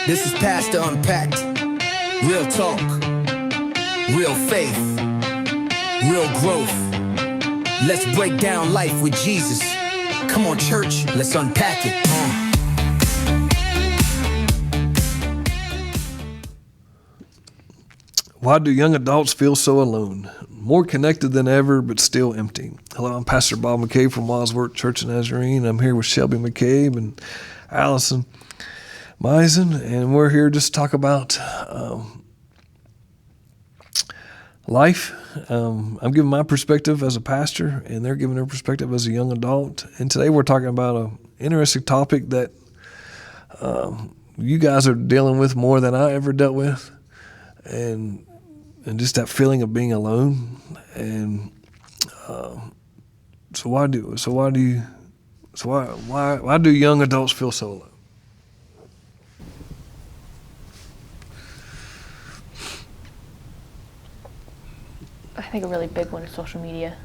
This is Pastor Unpacked. Real talk, real faith, real growth. Let's break down life with Jesus. Come on, church, let's unpack it. Why do young adults feel so alone? More connected than ever, but still empty. Hello, I'm Pastor Bob McCabe from Wadsworth Church of Nazarene. I'm here with Shelby McCabe and Allison Misen, and we're here just to talk about life. I'm giving my perspective as a pastor, and they're giving their perspective as a young adult. And today we're talking about an interesting topic that you guys are dealing with more than I ever dealt with, and just that feeling of being alone. And why do young adults feel so alone? I think a really big one is social media.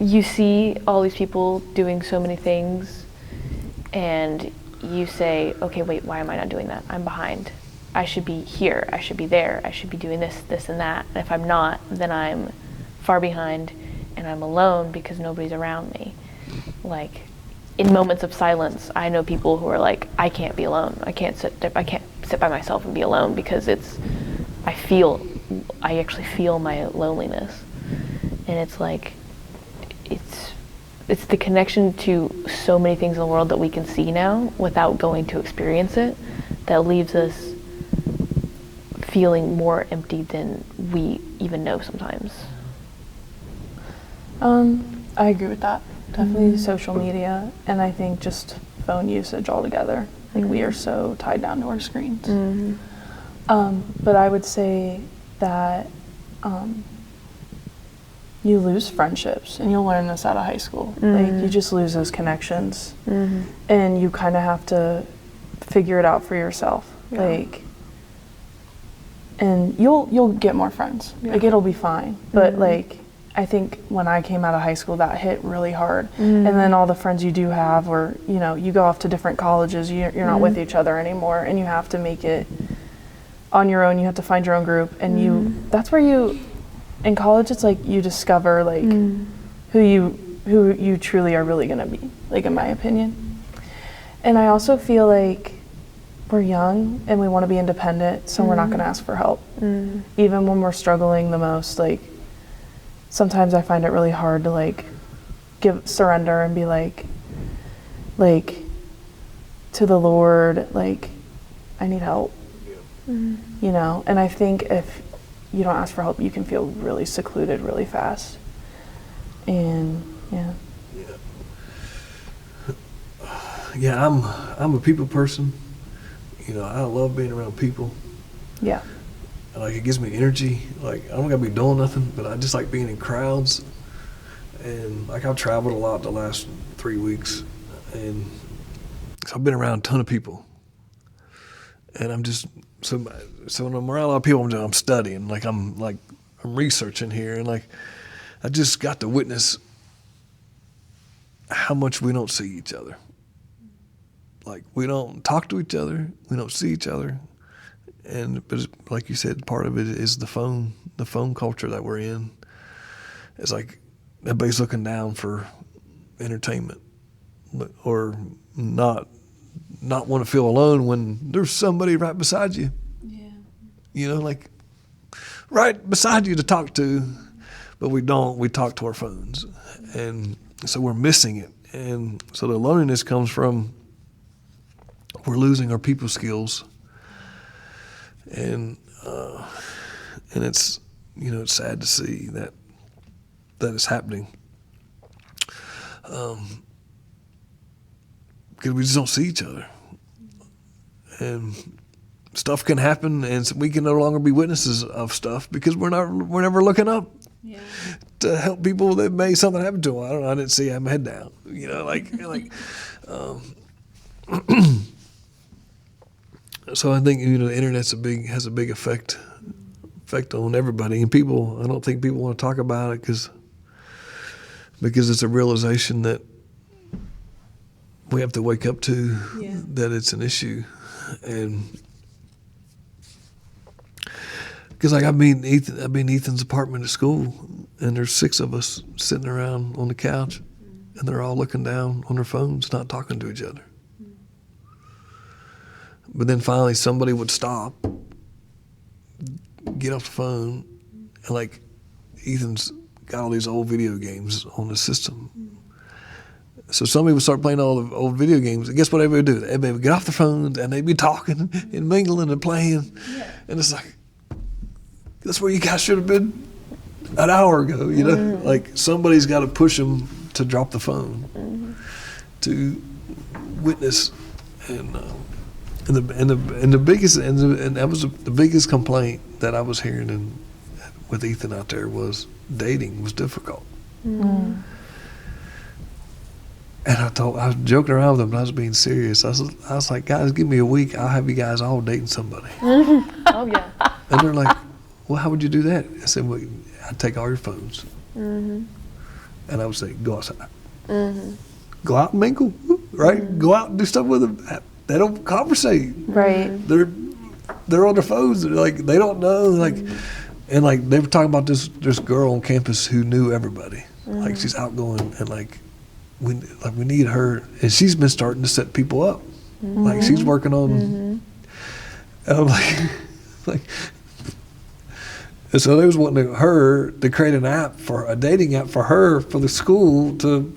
You see all these people doing so many things, and you say, okay, wait, why am I not doing that? I'm behind. I should be here. I should be there. I should be doing this, this, and that. And if I'm not, then I'm far behind, and I'm alone because nobody's around me. In moments of silence, I know people who are like, I can't be alone. I can't sit by myself and be alone because I actually feel my loneliness. And it's the connection to so many things in the world that we can see now without going to experience it that leaves us feeling more empty than we even know sometimes. I agree with that. Definitely social media, and I think just phone usage altogether. We are so tied down to our screens. But I would say that you lose friendships, and you'll learn this out of high school. You just lose those connections, and you kind of have to figure it out for yourself. Yeah. And you'll get more friends. Yeah. It'll be fine. But I think when I came out of high school, that hit really hard. And then all the friends you do have, or you go off to different colleges, you're not with each other anymore, and you have to make it on your own. You have to find your own group, and that's where in college, it's you discover who you truly are really gonna be, in my opinion. And I also feel we're young and we want to be independent, so we're not gonna ask for help. Even when we're struggling the most, sometimes I find it really hard to surrender and be to the Lord, I need help. And I think if you don't ask for help, you can feel really secluded really fast. And Yeah, I'm a people person. I love being around people. Yeah. It gives me energy. I don't gotta be doing nothing, but I just like being in crowds. And I've traveled a lot the last 3 weeks, and so I've been around a ton of people. And I'm just so when I'm around a lot of people, I'm studying. I'm researching here, and I just got to witness how much we don't see each other. We don't talk to each other, we don't see each other, but like you said, part of it is the phone culture that we're in. It's everybody's looking down for entertainment, or not want to feel alone when there's somebody right beside you. Yeah. Right beside you to talk to, but we don't. We talk to our phones, and so we're missing it. And so the loneliness comes from we're losing our people skills, and it's it's sad to see that it's happening. Because we just don't see each other, and stuff can happen, and we can no longer be witnesses of stuff because we're never looking up to help people that may something happen to them. I don't know. I didn't see. I had my head down. So I think the internet's has a big effect on everybody, and people. I don't think people want to talk about it because it's a realization that we have to wake up to that it's an issue. And because like I've been Ethan's apartment at school, and there's 6 of us sitting around on the couch, and they're all looking down on their phones, not talking to each other. But then finally somebody would stop, get off the phone, and like Ethan's got all these old video games on the system. So somebody would start playing all the old video games, and guess what everybody would do? Everybody would get off their phones, and they'd be talking and mingling and playing. And it's like, that's where you guys should have been an hour ago, you know? Like somebody's got to push them to drop the phone, to witness. And the biggest and that was the biggest complaint that I was hearing with Ethan out there was dating was difficult. And I was joking around with him, but I was being serious. I was like, guys, give me a week, I'll have you guys all dating somebody. Oh yeah. And they're like, well, how would you do that? I said, well, I'd take all your phones, and I would say, go outside, go out and mingle, right? Go out and do stuff with them. They don't conversate. Right. They're on their phones. Like they don't know. Like, and like they were talking about this girl on campus who knew everybody. Like she's outgoing, and like we need her. And she's been starting to set people up. Like she's working on. And I'm like. And so they was wanting her to create a dating app for her for the school to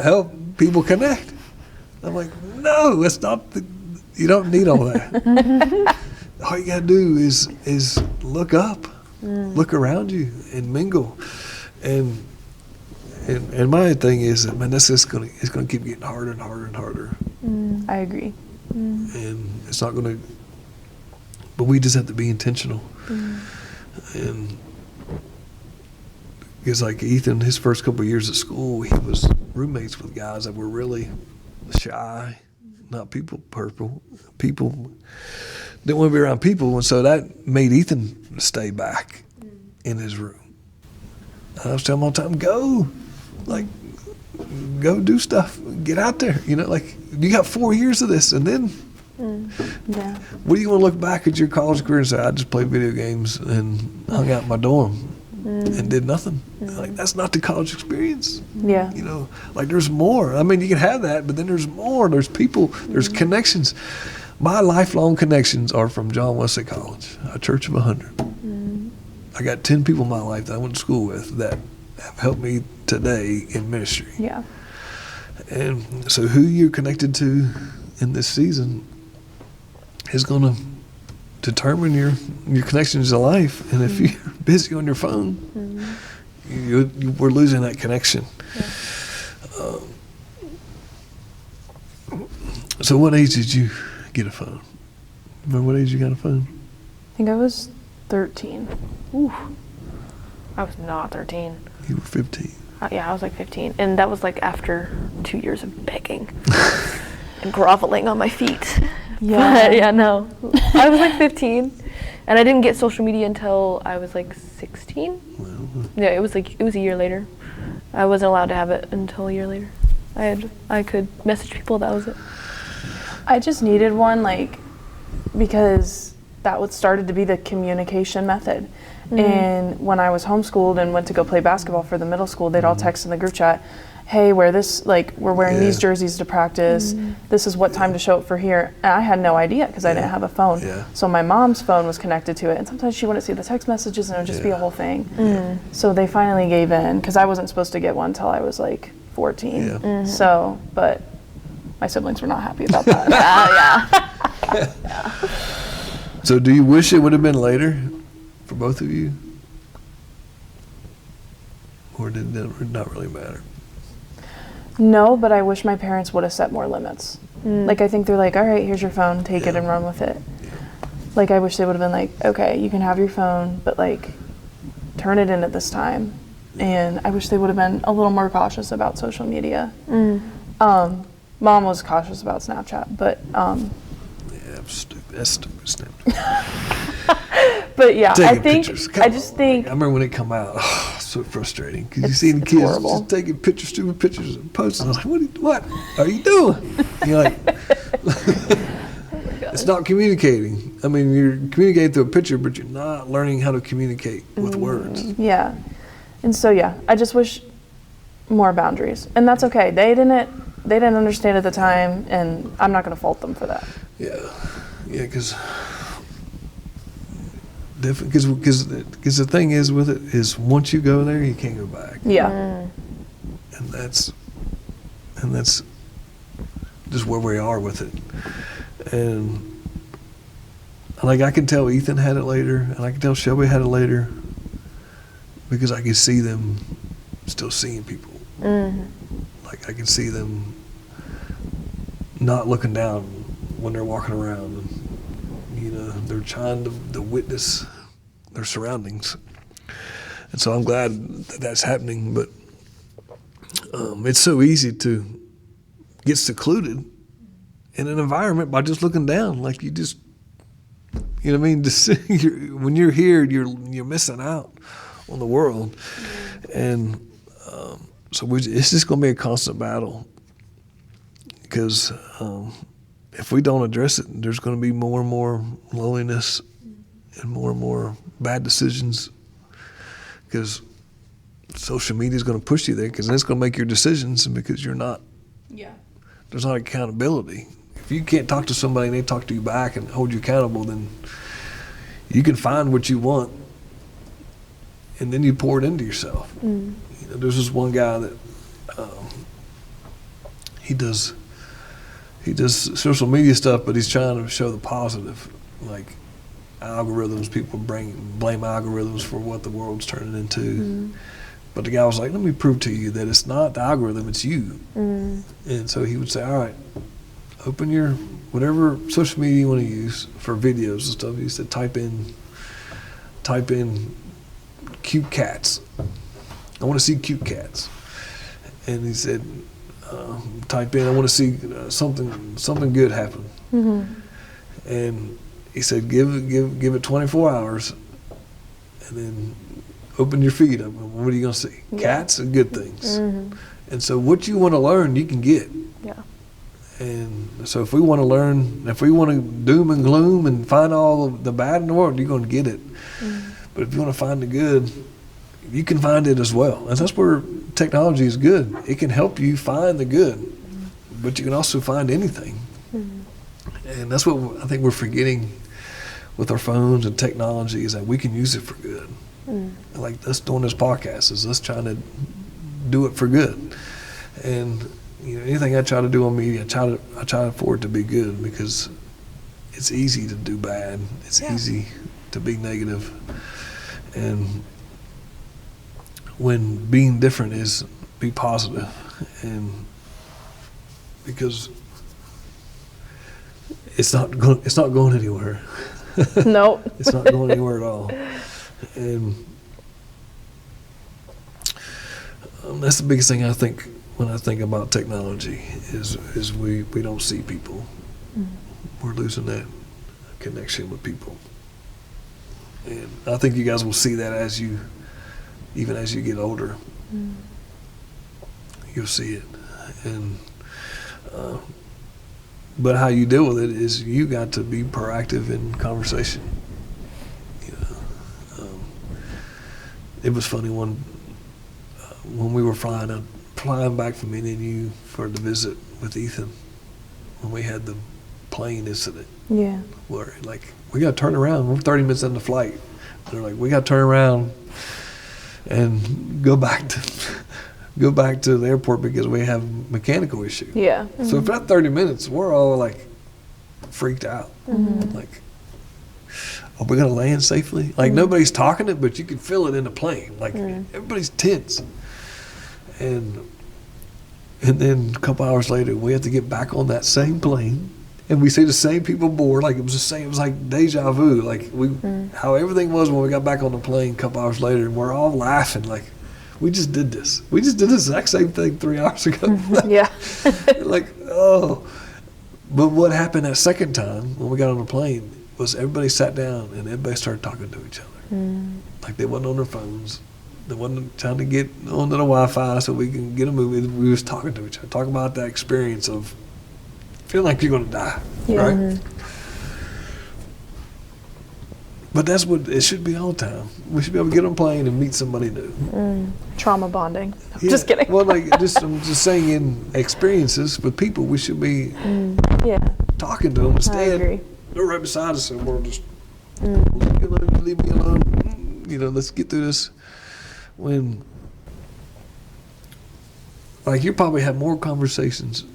help people connect. I'm like, no, it's not. You don't need all that. All you gotta do is look up, look around you, and mingle. And my thing is, man, it's gonna keep getting harder and harder and harder. I agree. And it's not gonna. But we just have to be intentional. And it's like Ethan, his first couple of years at school, he was roommates with guys that were really shy, not people didn't want to be around people, and so that made Ethan stay back in his room. And I was telling him all the time, go do stuff, get out there, you know, like you got 4 years of this, and then what do you want to look back at your college career and say, I just played video games and hung out in my dorm and did nothing? Like that's not the college experience. Yeah. You know, like there's more. I mean, you can have that, but then there's more. There's people, there's connections. My lifelong connections are from John Wesley College, a church of 100. I got 10 people in my life that I went to school with that have helped me today in ministry. Yeah. And so who you're connected to in this season is going to determine your connections to life. And if you're busy on your phone, we're losing that connection. Yeah. So what age did you get a phone? Remember what age you got a phone? I think I was 13. Ooh. I was not 13. You were 15. Yeah, I was like 15. And that was like after 2 years of begging and groveling on my feet. Yeah. But yeah, no. I was like 15. And I didn't get social media until I was like 16. Well, Yeah, it was a year later. I wasn't allowed to have it until a year later. I could message people, that was it. I just needed one, like, because that started to be the communication method. And when I was homeschooled and went to go play basketball for the middle school, they'd all text in the group chat, hey, wear this, like, we're wearing these jerseys to practice. This is what time to show up for here. And I had no idea because I didn't have a phone. Yeah. So my mom's phone was connected to it. And sometimes she wouldn't see the text messages and it would just be a whole thing. So they finally gave in because I wasn't supposed to get one until I was like 14. Yeah. So, but my siblings were not happy about that. So do you wish it would have been later for both of you? Or did it not really matter? No, but I wish my parents would have set more limits. Like, I think they're like, all right, here's your phone, take it and run with it. Like, I wish they would have been like, okay, you can have your phone, but like, turn it in at this time. And I wish they would have been a little more cautious about social media. Mom was cautious about Snapchat, but Yeah, stupid. That's stupid Snapchat. but yeah, Taking I think pictures. I just think I remember when it come out. so frustrating because you see the kids horrible. just taking pictures, stupid pictures, and posting. I was like, what are you doing? You're like, it's not communicating. I mean, you're communicating through a picture, but you're not learning how to communicate with words. Yeah. And so, yeah, I just wish more boundaries. And that's okay. They didn't understand at the time, and I'm not going to fault them for that. Yeah, because the thing is with it is once you go there, you can't go back. Yeah. And that's just where we are with it. And like I can tell Ethan had it later, and I can tell Shelby had it later, because I can see them still seeing people. Like I can see them not looking down when they're walking around, and they're trying to witness their surroundings. And so I'm glad that that's happening, but it's so easy to get secluded in an environment by just looking down. Like you just, you know what I mean? Just, when you're here, you're missing out on the world. And so it's just going to be a constant battle, because if we don't address it, there's going to be more and more loneliness and more bad decisions, because social media is going to push you there, because it's going to make your decisions, and because you're not, there's not accountability. If you can't talk to somebody and they talk to you back and hold you accountable, then you can find what you want and then you pour it into yourself. There's this one guy that he does social media stuff, but he's trying to show the positive, like algorithms. People blame algorithms for what the world's turning into. But the guy was like, let me prove to you that it's not the algorithm, it's you. And so he would say, all right, open your whatever social media you want to use for videos and stuff. He said, type in cute cats. I want to see cute cats. And he said, type in, I want to see something good happen. And he said, give it 24 hours, and then open your feed up. What are you going to see? Cats and good things. And so what you want to learn, you can get. And so if we want to learn, if we want to doom and gloom and find all the bad in the world, you're going to get it. But if you want to find the good, you can find it as well. And that's where technology is good. It can help you find the good, but you can also find anything. And that's what I think we're forgetting with our phones and technology, is that we can use it for good. Like us doing this podcast is us trying to do it for good. And anything I try to do on media, I try for it to be good, because it's easy to do bad. It's easy to be negative. And when being different is be positive, and because it's not going anywhere. Nope. It's not going anywhere at all. And that's the biggest thing I think when I think about technology is we don't see people. We're losing that connection with people. And I think you guys will see that even as you get older. You'll see it. And but how you deal with it is you got to be proactive in conversation. It was funny when we were flying back from NNU for the visit with Ethan, when we had the plane incident. Where we got to turn around. We're 30 minutes into flight. They're like, we got to turn around and go back to the airport because we have a mechanical issue. So for that 30 minutes, we're all freaked out. Are we going to land safely? Nobody's talking it, but you can feel it in the plane. Everybody's tense. And then a couple hours later, we have to get back on that same plane, and we see the same people aboard. It was the same. It was like deja vu. How everything was when we got back on the plane a couple hours later, and we're all laughing. We just did this. We just did the exact same thing 3 hours ago. Oh. But what happened that second time when we got on the plane was everybody sat down and everybody started talking to each other. They wasn't on their phones. the one trying to get onto the Wi-Fi so we can get a movie. We was talking to each other, talking about that experience of feeling like you're going to die, right? But that's what it should be all the time. We should be able to get on a plane and meet somebody new. Trauma bonding. Yeah. Just kidding. Well, like I'm just saying, in experiences with people, we should be talking to them instead. I agree. They're right beside us, and we're just leave me alone. Leave me alone. You know, let's get through this. When, like, you probably have more conversations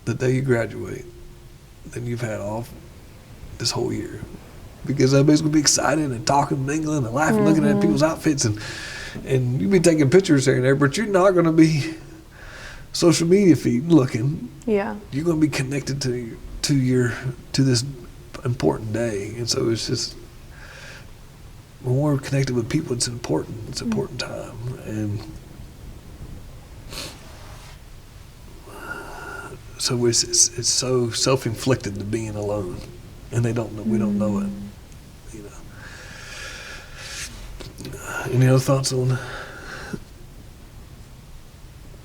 the day you graduate than you've had all this whole year. Because everybody's gonna be excited and talking, mingling, and laughing, looking at people's outfits, and you be taking pictures here and there, but you're not gonna be social media feed looking. Yeah. You're gonna be connected to this important day, and so it's just when we're connected with people, it's important. It's an important time, and so it's so self-inflicted to being alone, and they don't know. We don't know it. Any other thoughts on?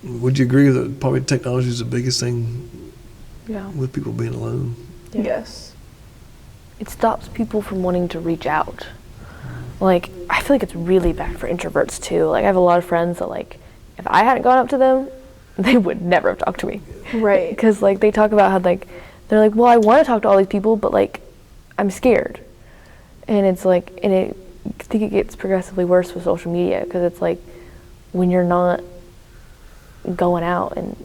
Would you agree that probably technology is the biggest thing with people being alone? Yeah. Yes. It stops people from wanting to reach out. Like, I feel like it's really bad for introverts too. Like, I have a lot of friends that, like, if I hadn't gone up to them, they would never have talked to me. Right. Because, like, they talk about how, like, they're like, well, I want to talk to all these people, but, like, I'm scared. And it's like, I think it gets progressively worse with social media, because it's like when you're not going out and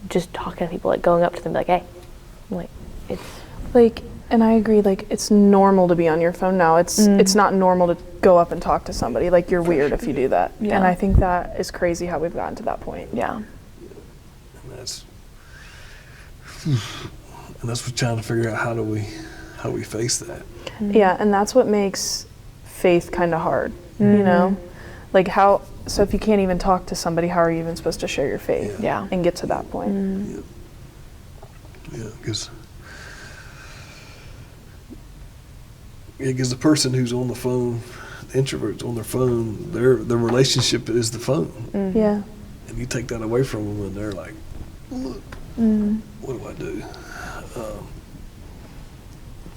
just talking to people, like going up to them like, hey, like, it's like, and I agree, like, it's normal to be on your phone now. It's not normal to go up and talk to somebody. Like, you're weird if you do that. Yeah. And I think that is crazy how we've gotten to that point. Yeah. And that's what trying to figure out how do we face that. Yeah, and that's what makes faith kind of hard, you know? Like, so if you can't even talk to somebody, how are you even supposed to share your faith and get to that point? Yeah, because the person who's on the phone, the introvert's on their phone, their relationship is the phone. Yeah. And you take that away from them and they're like, look, what do I do?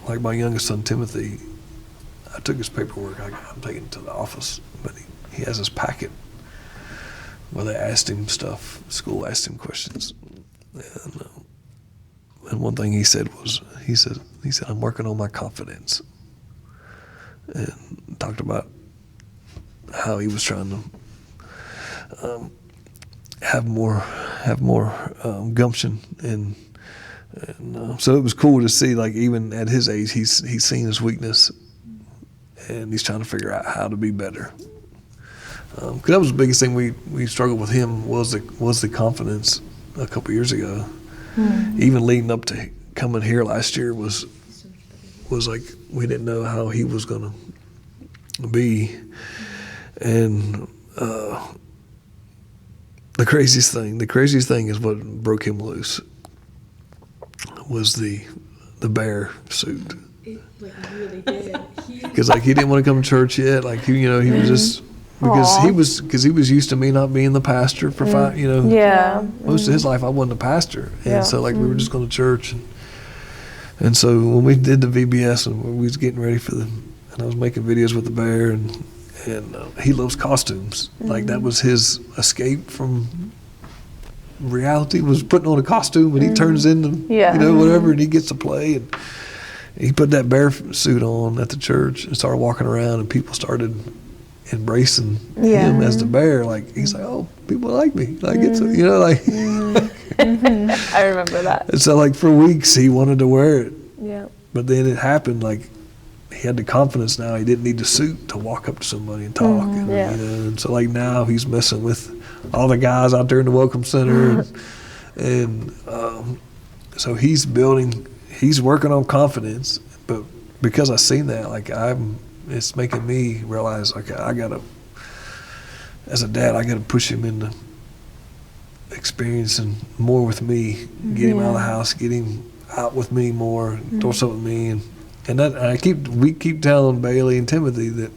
Like my youngest son, Timothy, I took his paperwork, I'm taking it to the office, but he has his packet where they asked him stuff, school asked him questions. And one thing he said was, he said, I'm working on my confidence. And talked about how he was trying to have more gumption, and so it was cool to see, like, even at his age, he's seen his weakness, and he's trying to figure out how to be better. Because that was the biggest thing we struggled with him was the confidence a couple years ago. Even leading up to coming here last year was like we didn't know how he was going to be, and the craziest thing is what broke him loose was the bear suit. It really did. Because he didn't want to come to church yet. Like he was just because he was used to me not being the pastor for most of his life I wasn't a pastor, and so we were just going to church, and so when we did the VBS and we was getting ready for and I was making videos with the bear, and he loves costumes. Like that was his escape from reality, was putting on a costume, and he turns into whatever, and he gets to play, and he put that bear suit on at the church and started walking around, and people started embracing him as the bear. Like he's like, oh, people like me. Like it's I remember that. And so for weeks he wanted to wear it. Yeah. But then it happened. Like he had the confidence now. He didn't need the suit to walk up to somebody and talk. And so now he's messing with all the guys out there in the Welcome Center, and so he's working on confidence. But because I seen that, it's making me realize, as a dad, I gotta push him into experiencing more with me, get him out of the house, get him out with me more, do something with me, and that we keep telling Bailey and Timothy that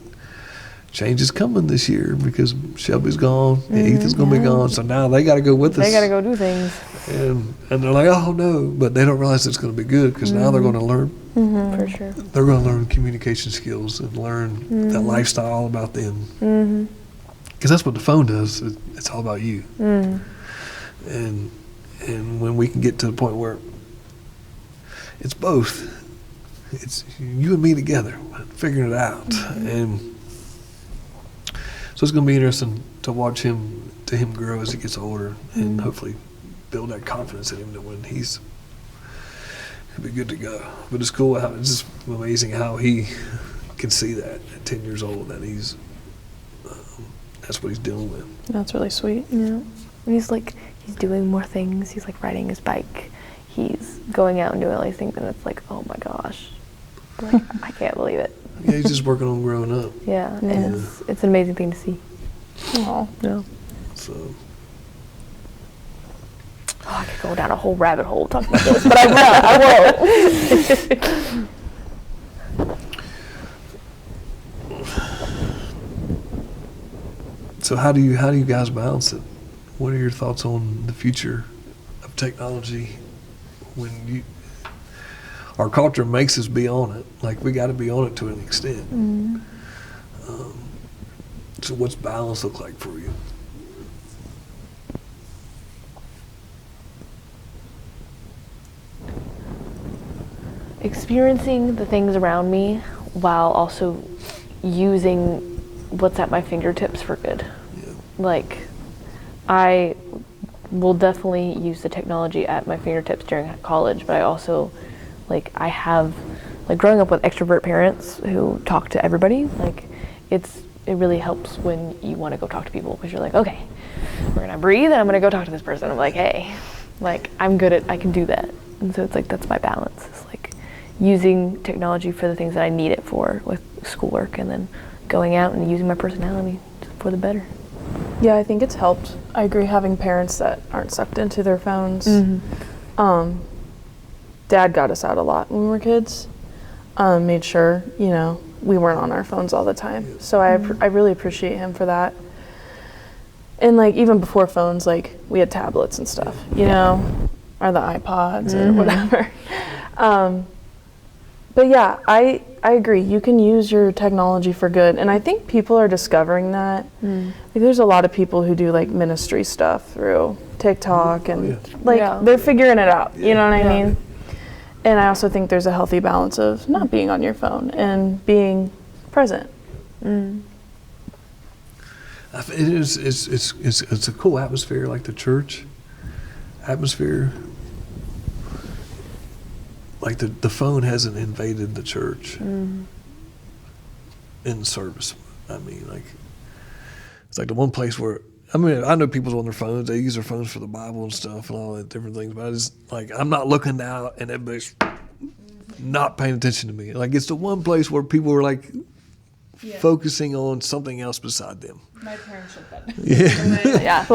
change is coming this year because Shelby's gone, and Ethan's going to be gone, so now they got to go with us. They got to go do things. And they're like, oh no, but they don't realize it's going to be good because now they're going to learn. For sure. They're going to learn communication skills and learn that lifestyle all about them. Because that's what the phone does. It's all about you. And when we can get to the point where it's both, it's you and me together, figuring it out. And so it's going to be interesting to watch him grow as he gets older, and hopefully build that confidence in him that when he'll be good to go. But it's cool how it's just amazing how he can see that at 10 years old that he's that's what he's dealing with. That's really sweet. Yeah. And he's doing more things. He's like riding his bike. He's going out and doing all these things, and it's like, oh my gosh, like I can't believe it. Yeah, he's just working on growing up. Yeah, and it's an amazing thing to see. Oh, Yeah. So I could go down a whole rabbit hole talking about this, but I won't. So how do you guys balance it? What are your thoughts on the future of technology when our culture makes us be on it? Like we got to be on it to an extent. So what's balance look like for you? Experiencing the things around me while also using what's at my fingertips for good. Yeah. Like, I will definitely use the technology at my fingertips during college, but I also, I have, growing up with extrovert parents who talk to everybody, it really helps when you want to go talk to people, because you're like, okay, we're gonna breathe and I'm gonna go talk to this person. I'm like, hey, I can do that. And so it's that's my balance. It's using technology for the things that I need it for with schoolwork, and then going out and using my personality for the better. yeah, I think it's helped. I agree, having parents that aren't sucked into their phones. Dad got us out a lot when we were kids. Made sure, we weren't on our phones all the time. So I really appreciate him for that. And even before phones, we had tablets and stuff, or the iPods or whatever. But yeah, I agree. You can use your technology for good, and I think people are discovering that. There's a lot of people who do ministry stuff through TikTok, and they're figuring it out. You know what I mean? And I also think there's a healthy balance of not being on your phone and being present. It's a cool atmosphere, like the church atmosphere. The phone hasn't invaded the church in service. I mean, it's the one place where, I know people's on their phones, they use their phones for the Bible and stuff and all that different things, but I just, I'm not looking out and everybody's not paying attention to me. It's the one place where people are focusing on something else beside them. My parents shut that. Yeah.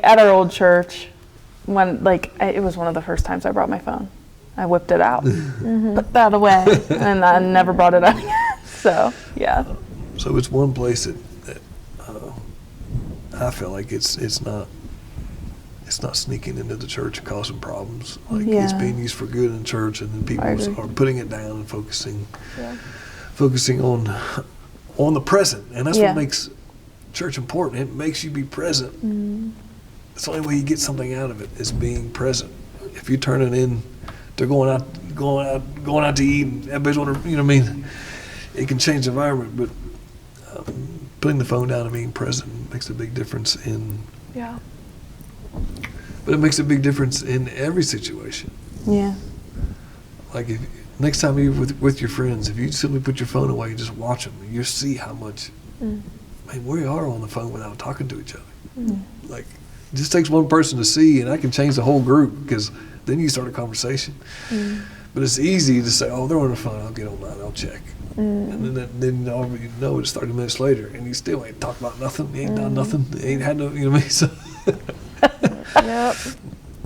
At our old church, when, it was one of the first times I brought my phone. I whipped it out, put that away, and I never brought it out again. So, yeah. So it's one place that I feel like it's not sneaking into the church and causing problems. It's being used for good in church, and then people are putting it down and focusing on the present, and that's what makes church important. It makes you be present. It's the only way you get something out of it is being present. If you turn it in. They're going out to eat, and everybody's on their, it can change the environment, but putting the phone down and being present makes a big difference but it makes a big difference in every situation. Yeah. If next time you're with your friends, if you simply put your phone away and just watch them, you'll see how much, we are on the phone without talking to each other. It just takes one person to see, and that can change the whole group, because then you start a conversation. But it's easy to say, oh, they're on the phone, I'll get online, I'll check. And then all you know it's 30 minutes later, and you still ain't talked about nothing, you ain't done nothing, you ain't had no, So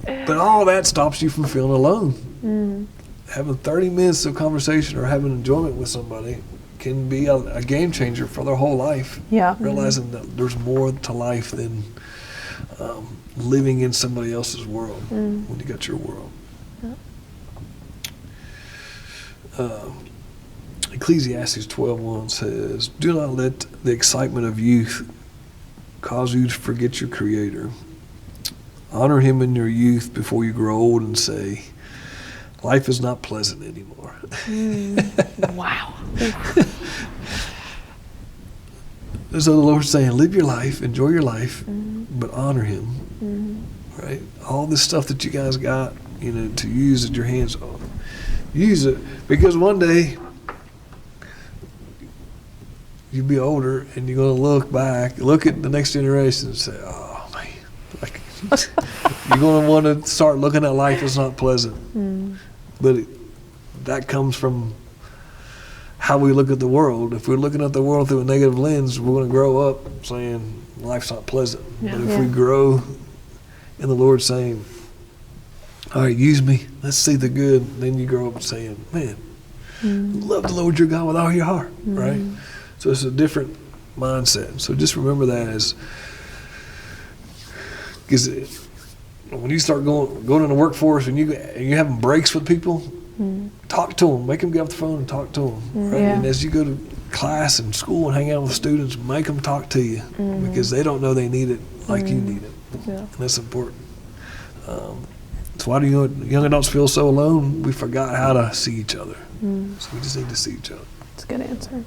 But all that stops you from feeling alone. Having 30 minutes of conversation or having enjoyment with somebody can be a game changer for their whole life. Yeah. Realizing that there's more to life than living in somebody else's world when you got your world. Ecclesiastes 12:1 says, "Do not let the excitement of youth cause you to forget your Creator. Honor Him in your youth before you grow old and say, life is not pleasant anymore." Wow. So the Lord's saying, live your life, enjoy your life, but honor Him. Right? All this stuff that you guys got, to use at your hands, use it, because one day you'll be older and you're going to look at the next generation and say, oh man, like, you're going to want to start looking at life as not pleasant. But that comes from how we look at the world. If we're looking at the world through a negative lens, we're going to grow up saying life's not pleasant. Yeah. But if we grow in the Lord saying, all right, use me, let's see the good, then you grow up saying, man, love the Lord your God with all your heart, right? So it's a different mindset. So just remember that because when you start going in the workforce and you're having breaks with people, talk to them, make them get off the phone and talk to them. Right? Yeah. And as you go to class and school and hang out with students, make them talk to you because they don't know they need it like you need it. Yeah. And that's important. That's why do young adults feel so alone? We forgot how to see each other. So we just need to see each other. That's a good answer.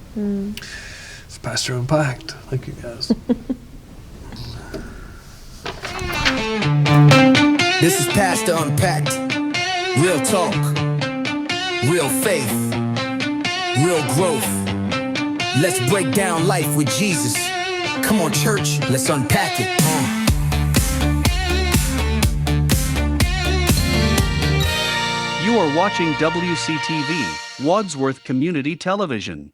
It's Pastor Unpacked. Thank you guys. This is Pastor Unpacked. Real talk, real faith, real growth. Let's break down life with Jesus. Come on, church, let's unpack it. You are watching WCTV, Wadsworth Community Television.